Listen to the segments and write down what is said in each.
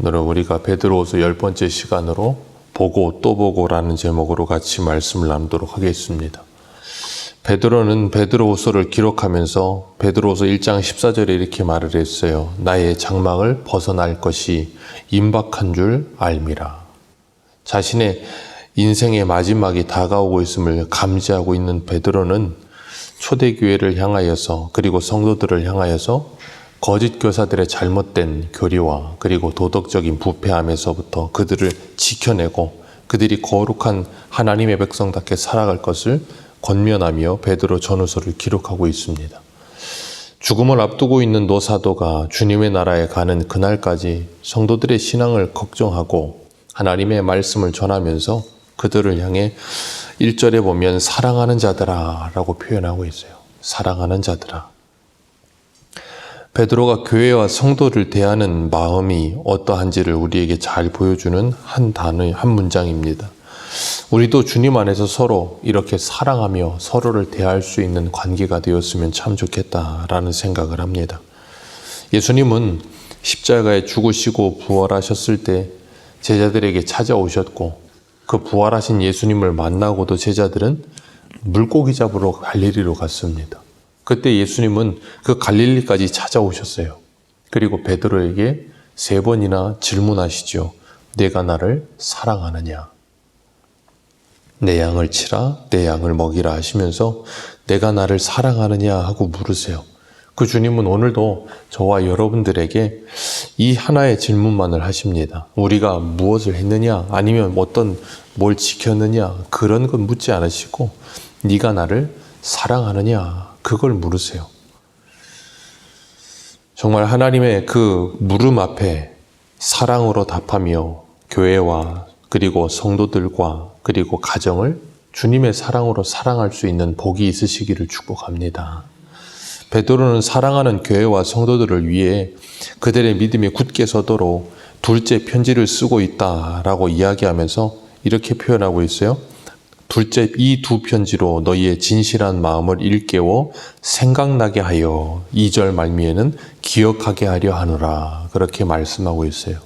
오늘은 우리가 베드로후서 10번째 시간으로 보고 또 보고라는 제목으로 같이 말씀을 나누도록 하겠습니다. 베드로는 베드로후서를 기록하면서 베드로후서 1장 14절에 이렇게 말을 했어요. 나의 장막을 벗어날 것이 임박한 줄 알미라. 자신의 인생의 마지막이 다가오고 있음을 감지하고 있는 베드로는 초대교회를 향하여서 그리고 성도들을 향하여서 거짓 교사들의 잘못된 교리와 그리고 도덕적인 부패함에서부터 그들을 지켜내고 그들이 거룩한 하나님의 백성답게 살아갈 것을 권면하며 베드로 전후서를 기록하고 있습니다. 죽음을 앞두고 있는 노사도가 주님의 나라에 가는 그날까지 성도들의 신앙을 걱정하고 하나님의 말씀을 전하면서 그들을 향해 1절에 보면 사랑하는 자들아 라고 표현하고 있어요. 사랑하는 자들아. 베드로가 교회와 성도를 대하는 마음이 어떠한지를 우리에게 잘 보여주는 한 단어, 한 문장입니다. 우리도 주님 안에서 서로 이렇게 사랑하며 서로를 대할 수 있는 관계가 되었으면 참 좋겠다라는 생각을 합니다. 예수님은 십자가에 죽으시고 부활하셨을 때 제자들에게 찾아오셨고 그 부활하신 예수님을 만나고도 제자들은 물고기 잡으러 갈릴리로 갔습니다. 그때 예수님은 그 갈릴리까지 찾아오셨어요. 그리고 베드로에게 3번이나 질문하시죠. 내가 나를 사랑하느냐? 내 양을 치라, 내 양을 먹이라 하시면서 내가 나를 사랑하느냐 하고 물으세요. 그 주님은 오늘도 저와 여러분들에게 이 하나의 질문만을 하십니다. 우리가 무엇을 했느냐 아니면 뭘 지켰느냐 그런 건 묻지 않으시고 네가 나를 사랑하느냐 그걸 물으세요. 정말 하나님의 그 물음 앞에 사랑으로 답하며 교회와 그리고 성도들과 그리고 가정을 주님의 사랑으로 사랑할 수 있는 복이 있으시기를 축복합니다. 베드로는 사랑하는 교회와 성도들을 위해 그들의 믿음이 굳게 서도록 둘째 편지를 쓰고 있다라고 이야기하면서 이렇게 표현하고 있어요. 둘째, 이 두 편지로 너희의 진실한 마음을 일깨워 생각나게 하여 2절 말미에는 기억하게 하려 하노라. 그렇게 말씀하고 있어요.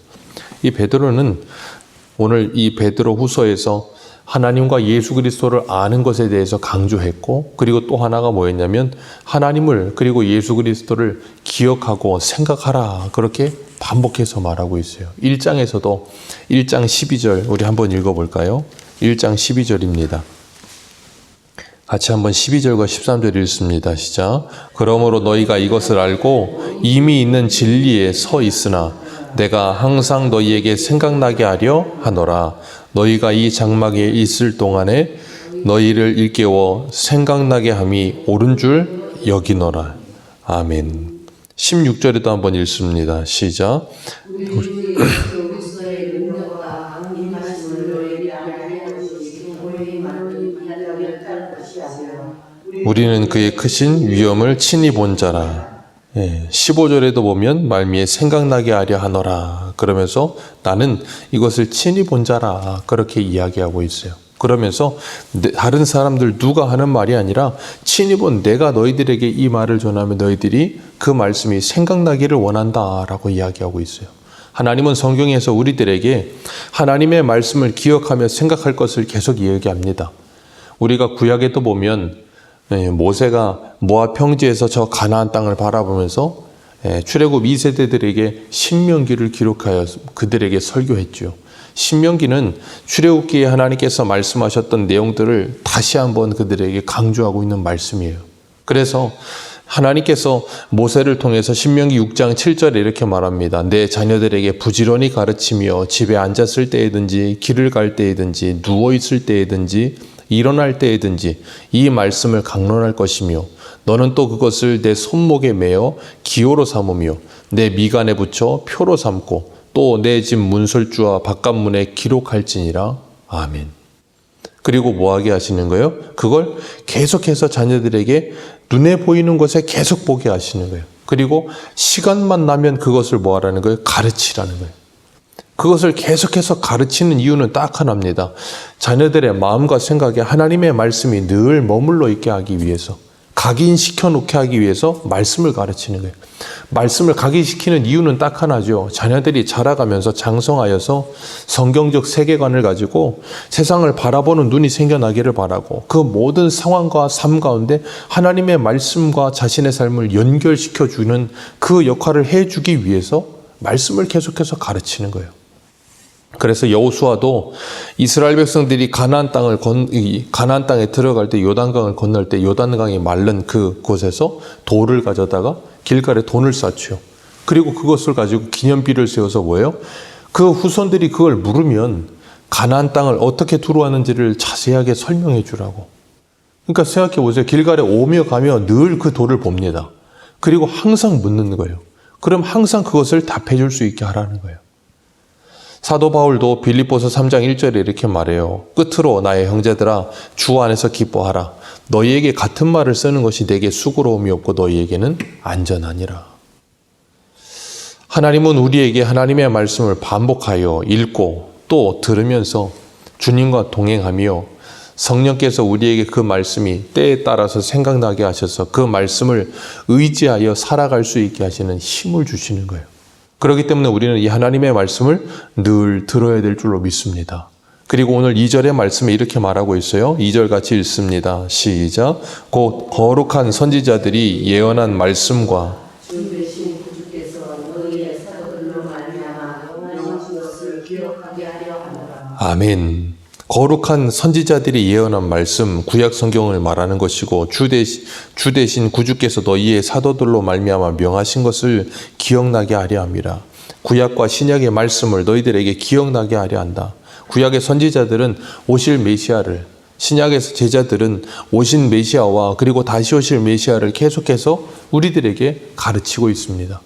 이 베드로는 오늘 이 베드로 후서에서 하나님과 예수 그리스도를 아는 것에 대해서 강조했고 그리고 또 하나가 뭐였냐면 하나님을 그리고 예수 그리스도를 기억하고 생각하라 그렇게 반복해서 말하고 있어요. 1장에서도 1장 12절 우리 한번 읽어볼까요? 1장 12절입니다. 같이 한번 12절과 13절 읽습니다. 시작. 그러므로 너희가 이것을 알고 이미 있는 진리에 서 있으나 내가 항상 너희에게 생각나게 하려 하노라. 너희가 이 장막에 있을 동안에 너희를 일깨워 생각나게 함이 옳은 줄 여기노라. 아멘. 16절에도 한번 읽습니다. 시작. 우리는 그의 크신 위엄을 친히 본 자라. 15절에도 보면 말미에 생각나게 하려 하노라. 그러면서 나는 이것을 친히 본 자라. 그렇게 이야기하고 있어요. 그러면서 다른 사람들 누가 하는 말이 아니라 친히 본 내가 너희들에게 이 말을 전하면 너희들이 그 말씀이 생각나기를 원한다라고 이야기하고 있어요. 하나님은 성경에서 우리들에게 하나님의 말씀을 기억하며 생각할 것을 계속 이야기합니다. 우리가 구약에도 보면 모세가 모압 평지에서 저 가나안 땅을 바라보면서 출애굽 2세대들에게 신명기를 기록하여 그들에게 설교했죠. 신명기는 출애굽기에 하나님께서 말씀하셨던 내용들을 다시 한번 그들에게 강조하고 있는 말씀이에요. 그래서 하나님께서 모세를 통해서 신명기 6장 7절에 이렇게 말합니다. 내 자녀들에게 부지런히 가르치며 집에 앉았을 때이든지 길을 갈 때이든지 누워있을 때이든지 일어날 때이든지 이 말씀을 강론할 것이며 너는 또 그것을 내 손목에 매어 기호로 삼으며 내 미간에 붙여 표로 삼고 또 내 집 문설주와 바깥문에 기록할지니라. 아멘. 그리고 뭐하게 하시는 거예요? 그걸 계속해서 자녀들에게 눈에 보이는 것에 계속 보게 하시는 거예요. 그리고 시간만 나면 그것을 뭐하라는 거예요? 가르치라는 거예요. 그것을 계속해서 가르치는 이유는 딱 하나입니다. 자녀들의 마음과 생각에 하나님의 말씀이 늘 머물러 있게 하기 위해서. 각인시켜 놓게 하기 위해서 말씀을 가르치는 거예요. 말씀을 각인시키는 이유는 딱 하나죠. 자녀들이 자라가면서 장성하여서 성경적 세계관을 가지고 세상을 바라보는 눈이 생겨나기를 바라고 그 모든 상황과 삶 가운데 하나님의 말씀과 자신의 삶을 연결시켜주는 그 역할을 해주기 위해서 말씀을 계속해서 가르치는 거예요. 그래서 여호수아도 이스라엘 백성들이 가나안 땅에 들어갈 때 요단강을 건널 때 요단강이 마른 그 곳에서 돌을 가져다가 길가에 돈을 쌓죠. 그리고 그것을 가지고 기념비를 세워서 뭐예요? 그 후손들이 그걸 물으면 가나안 땅을 어떻게 들어왔는지를 자세하게 설명해 주라고. 그러니까 생각해 보세요. 길가에 오며 가며 늘 그 돌을 봅니다. 그리고 항상 묻는 거예요. 그럼 항상 그것을 답해 줄 수 있게 하라는 거예요. 사도 바울도 빌립보서 3장 1절에 이렇게 말해요. 끝으로 나의 형제들아 주 안에서 기뻐하라. 너희에게 같은 말을 쓰는 것이 내게 수고로움이 없고 너희에게는 안전하니라. 하나님은 우리에게 하나님의 말씀을 반복하여 읽고 또 들으면서 주님과 동행하며 성령께서 우리에게 그 말씀이 때에 따라서 생각나게 하셔서 그 말씀을 의지하여 살아갈 수 있게 하시는 힘을 주시는 거예요. 그렇기 때문에 우리는 이 하나님의 말씀을 늘 들어야 될 줄로 믿습니다. 그리고 오늘 2절의 말씀에 이렇게 말하고 있어요. 2절 같이 읽습니다. 시작. 곧 거룩한 선지자들이 예언한 말씀과 주 되신 구주께서 너희의 사도들로 말미암아 영원하신 것을 기억하게 하려 하노라. 아멘. 거룩한 선지자들이 예언한 말씀, 구약 성경을 말하는 것이고 주 대신 구주께서 너희의 사도들로 말미암아 명하신 것을 기억나게 하려 함이라. 구약과 신약의 말씀을 너희들에게 기억나게 하려 한다. 구약의 선지자들은 오실 메시아를, 신약의 제자들은 오신 메시아와 그리고 다시 오실 메시아를 계속해서 우리들에게 가르치고 있습니다.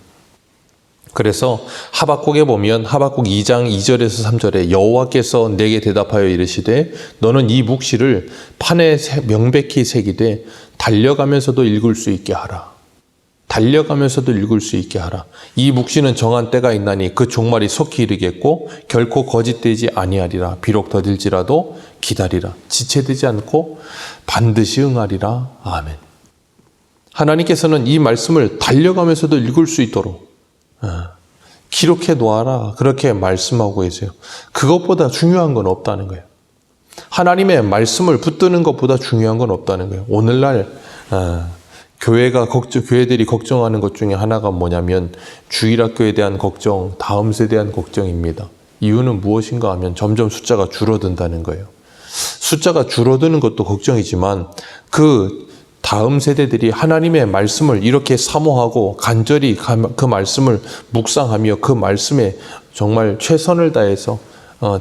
그래서 하박국에 보면 하박국 2장 2절에서 3절에 여호와께서 내게 대답하여 이르시되 너는 이 묵시를 판에 명백히 새기되 달려가면서도 읽을 수 있게 하라. 달려가면서도 읽을 수 있게 하라. 이 묵시는 정한 때가 있나니 그 종말이 속히 이르겠고 결코 거짓되지 아니하리라. 비록 더딜지라도 기다리라. 지체되지 않고 반드시 응하리라. 아멘. 하나님께서는 이 말씀을 달려가면서도 읽을 수 있도록 기록해 놓아라. 그렇게 말씀하고 계세요. 그것보다 중요한 건 없다는 거예요. 하나님의 말씀을 붙드는 것보다 중요한 건 없다는 거예요. 오늘날 교회들이 걱정하는 것 중에 하나가 뭐냐면 주일학교에 대한 걱정, 다음 세대에 대한 걱정입니다. 이유는 무엇인가 하면 점점 숫자가 줄어든다는 거예요. 숫자가 줄어드는 것도 걱정이지만 그 다음 세대들이 하나님의 말씀을 이렇게 사모하고 간절히 그 말씀을 묵상하며 그 말씀에 정말 최선을 다해서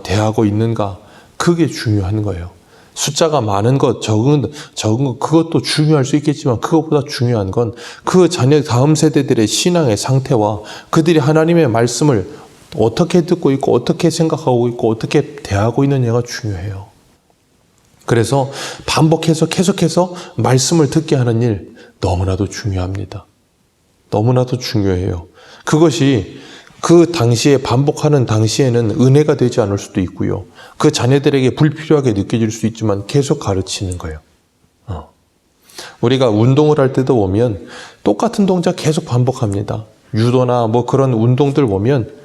대하고 있는가, 그게 중요한 거예요. 숫자가 많은 것, 적은 것 그것도 중요할 수 있겠지만 그것보다 중요한 건 그 다음 세대들의 신앙의 상태와 그들이 하나님의 말씀을 어떻게 듣고 있고 어떻게 생각하고 있고 어떻게 대하고 있느냐가 중요해요. 그래서 반복해서 계속해서 말씀을 듣게 하는 일 너무나도 중요합니다. 너무나도 중요해요. 그것이 그 당시에 반복하는 당시에는 은혜가 되지 않을 수도 있고요. 그 자녀들에게 불필요하게 느껴질 수 있지만 계속 가르치는 거예요. 우리가 운동을 할 때도 보면 똑같은 동작 계속 반복합니다. 유도나 뭐 그런 운동들 보면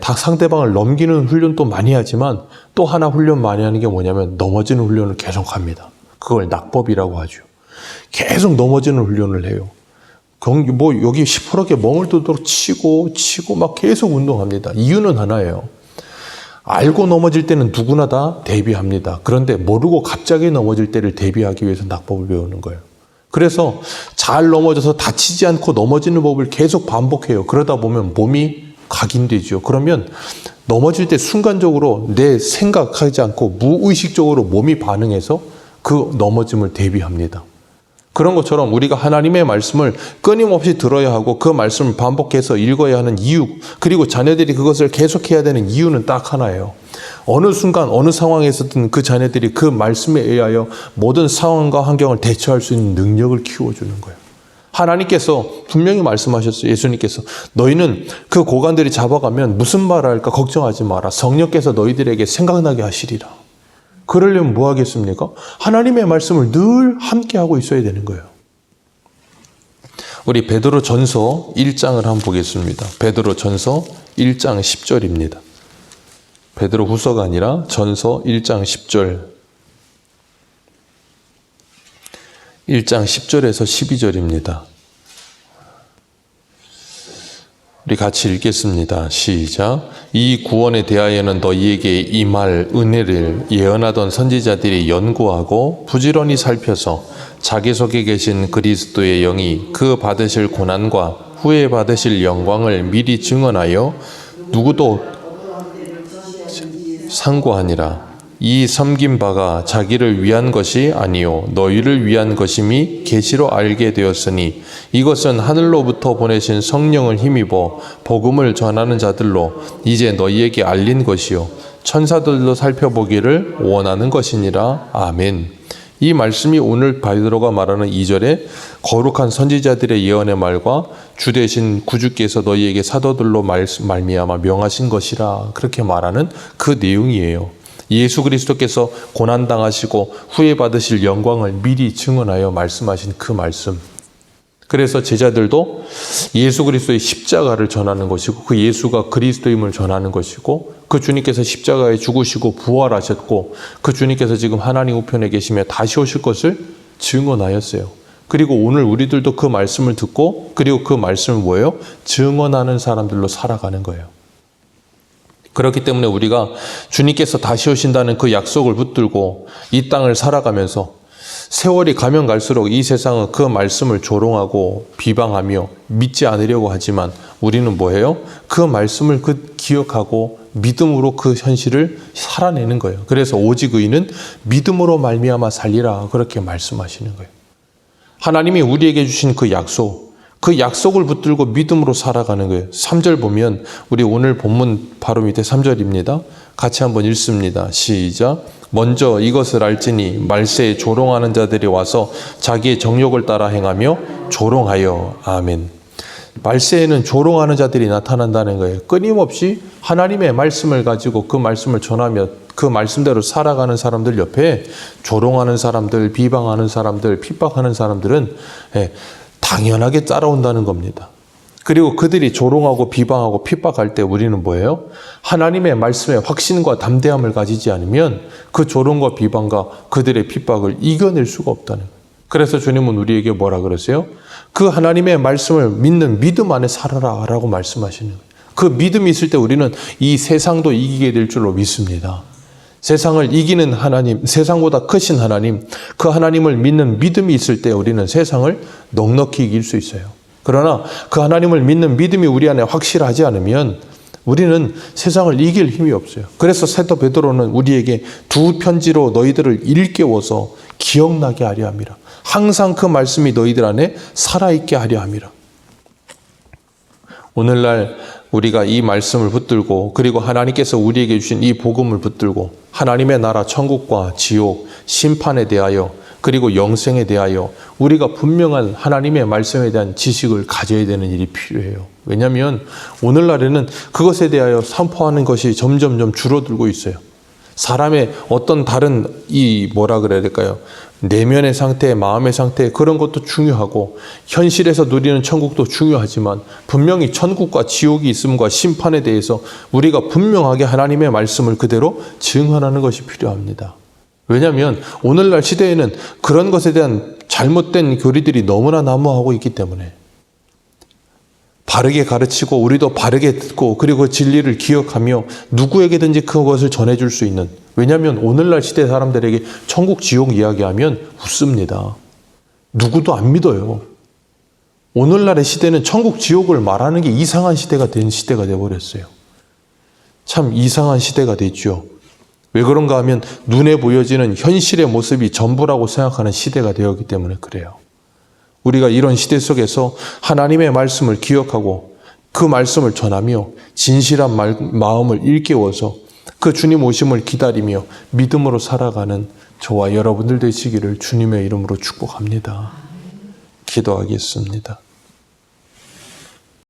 다 상대방을 넘기는 훈련도 많이 하지만 또 하나 훈련 많이 하는 게 뭐냐면 넘어지는 훈련을 계속 합니다. 그걸 낙법이라고 하죠. 계속 넘어지는 훈련을 해요. 여기 시퍼렇게 멍을 뜨도록 치고 막 계속 운동합니다. 이유는 하나예요. 알고 넘어질 때는 누구나 다 대비합니다. 그런데 모르고 갑자기 넘어질 때를 대비하기 위해서 낙법을 배우는 거예요. 그래서 잘 넘어져서 다치지 않고 넘어지는 법을 계속 반복해요. 그러다 보면 몸이 각인되죠. 그러면 넘어질 때 순간적으로 내 생각하지 않고 무의식적으로 몸이 반응해서 그 넘어짐을 대비합니다. 그런 것처럼 우리가 하나님의 말씀을 끊임없이 들어야 하고 그 말씀을 반복해서 읽어야 하는 이유, 그리고 자녀들이 그것을 계속해야 되는 이유는 딱 하나예요. 어느 순간 어느 상황에서든 그 자녀들이 그 말씀에 의하여 모든 상황과 환경을 대처할 수 있는 능력을 키워주는 거예요. 하나님께서 분명히 말씀하셨어요. 예수님께서 너희는 그 고관들이 잡아가면 무슨 말을 할까 걱정하지 마라. 성령께서 너희들에게 생각나게 하시리라. 그러려면 뭐 하겠습니까? 하나님의 말씀을 늘 함께 하고 있어야 되는 거예요. 우리 베드로 전서 1장을 한번 보겠습니다. 베드로 전서 1장 10절입니다. 베드로 후서가 아니라 전서 1장 10절. 1장 10절에서 12절입니다. 우리 같이 읽겠습니다. 시작. 이 구원에 대하여는 너희에게 임할 은혜를 예언하던 선지자들이 연구하고 부지런히 살펴서 자기 속에 계신 그리스도의 영이 그 받으실 고난과 후에 받으실 영광을 미리 증언하여 누구도 상고하니라. 이 섬긴 바가 자기를 위한 것이 아니요 너희를 위한 것임이 계시로 알게 되었으니 이것은 하늘로부터 보내신 성령을 힘입어 복음을 전하는 자들로 이제 너희에게 알린 것이요 천사들도 살펴보기를 원하는 것이니라. 아멘. 이 말씀이 오늘 베드로가 말하는 2절에 거룩한 선지자들의 예언의 말과 주 되신 구주께서 너희에게 사도들로 말미암아 명하신 것이라 그렇게 말하는 그 내용이에요. 예수 그리스도께서 고난당하시고 후에 받으실 영광을 미리 증언하여 말씀하신 그 말씀. 그래서 제자들도 예수 그리스도의 십자가를 전하는 것이고 그 예수가 그리스도임을 전하는 것이고 그 주님께서 십자가에 죽으시고 부활하셨고 그 주님께서 지금 하나님 우편에 계시며 다시 오실 것을 증언하였어요. 그리고 오늘 우리들도 그 말씀을 듣고 그리고 그 말씀을 뭐예요? 증언하는 사람들로 살아가는 거예요. 그렇기 때문에 우리가 주님께서 다시 오신다는 그 약속을 붙들고 이 땅을 살아가면서 세월이 가면 갈수록 이 세상은 그 말씀을 조롱하고 비방하며 믿지 않으려고 하지만 우리는 뭐예요? 그 말씀을 기억하고 믿음으로 그 현실을 살아내는 거예요. 그래서 오직 의인은 믿음으로 말미암아 살리라 그렇게 말씀하시는 거예요. 하나님이 우리에게 주신 그 약속을 붙들고 믿음으로 살아가는 거예요. 3절 보면 우리 오늘 본문 바로 밑에 3절입니다. 같이 한번 읽습니다. 시작. 먼저 이것을 알지니 말세에 조롱하는 자들이 와서 자기의 정욕을 따라 행하며 조롱하여. 아멘. 말세에는 조롱하는 자들이 나타난다는 거예요. 끊임없이 하나님의 말씀을 가지고 그 말씀을 전하며 그 말씀대로 살아가는 사람들 옆에 조롱하는 사람들, 비방하는 사람들, 핍박하는 사람들은 당연하게 따라온다는 겁니다. 그리고 그들이 조롱하고 비방하고 핍박할 때 우리는 뭐예요? 하나님의 말씀에 확신과 담대함을 가지지 않으면 그 조롱과 비방과 그들의 핍박을 이겨낼 수가 없다는 거예요. 그래서 주님은 우리에게 뭐라 그러세요? 그 하나님의 말씀을 믿는 믿음 안에 살아라 라고 말씀하시는 거예요. 그 믿음이 있을 때 우리는 이 세상도 이기게 될 줄로 믿습니다. 세상을 이기는 하나님, 세상보다 크신 하나님, 그 하나님을 믿는 믿음이 있을 때 우리는 세상을 넉넉히 이길 수 있어요. 그러나 그 하나님을 믿는 믿음이 우리 안에 확실하지 않으면 우리는 세상을 이길 힘이 없어요. 그래서 사도 베드로는 우리에게 두 편지로 너희들을 일깨워서 기억나게 하려 함이라. 항상 그 말씀이 너희들 안에 살아있게 하려 함이라. 오늘날 우리가 이 말씀을 붙들고 그리고 하나님께서 우리에게 주신 이 복음을 붙들고 하나님의 나라 천국과 지옥, 심판에 대하여 그리고 영생에 대하여 우리가 분명한 하나님의 말씀에 대한 지식을 가져야 되는 일이 필요해요. 왜냐하면 오늘날에는 그것에 대하여 선포하는 것이 점점 줄어들고 있어요. 사람의 어떤 다른 뭐라 그래야 될까요? 내면의 상태, 마음의 상태 그런 것도 중요하고 현실에서 누리는 천국도 중요하지만 분명히 천국과 지옥이 있음과 심판에 대해서 우리가 분명하게 하나님의 말씀을 그대로 증언하는 것이 필요합니다. 왜냐하면 오늘날 시대에는 그런 것에 대한 잘못된 교리들이 너무나 난무하고 있기 때문에 바르게 가르치고 우리도 바르게 듣고 그리고 진리를 기억하며 누구에게든지 그것을 전해줄 수 있는, 왜냐하면 오늘날 시대 사람들에게 천국 지옥 이야기하면 웃습니다. 누구도 안 믿어요. 오늘날의 시대는 천국 지옥을 말하는 게 이상한 시대가 된 시대가 되어버렸어요. 참 이상한 시대가 됐죠. 왜 그런가 하면 눈에 보여지는 현실의 모습이 전부라고 생각하는 시대가 되었기 때문에 그래요. 우리가 이런 시대 속에서 하나님의 말씀을 기억하고 그 말씀을 전하며 진실한 마음을 일깨워서 그 주님 오심을 기다리며 믿음으로 살아가는 저와 여러분들 되시기를 주님의 이름으로 축복합니다. 기도하겠습니다.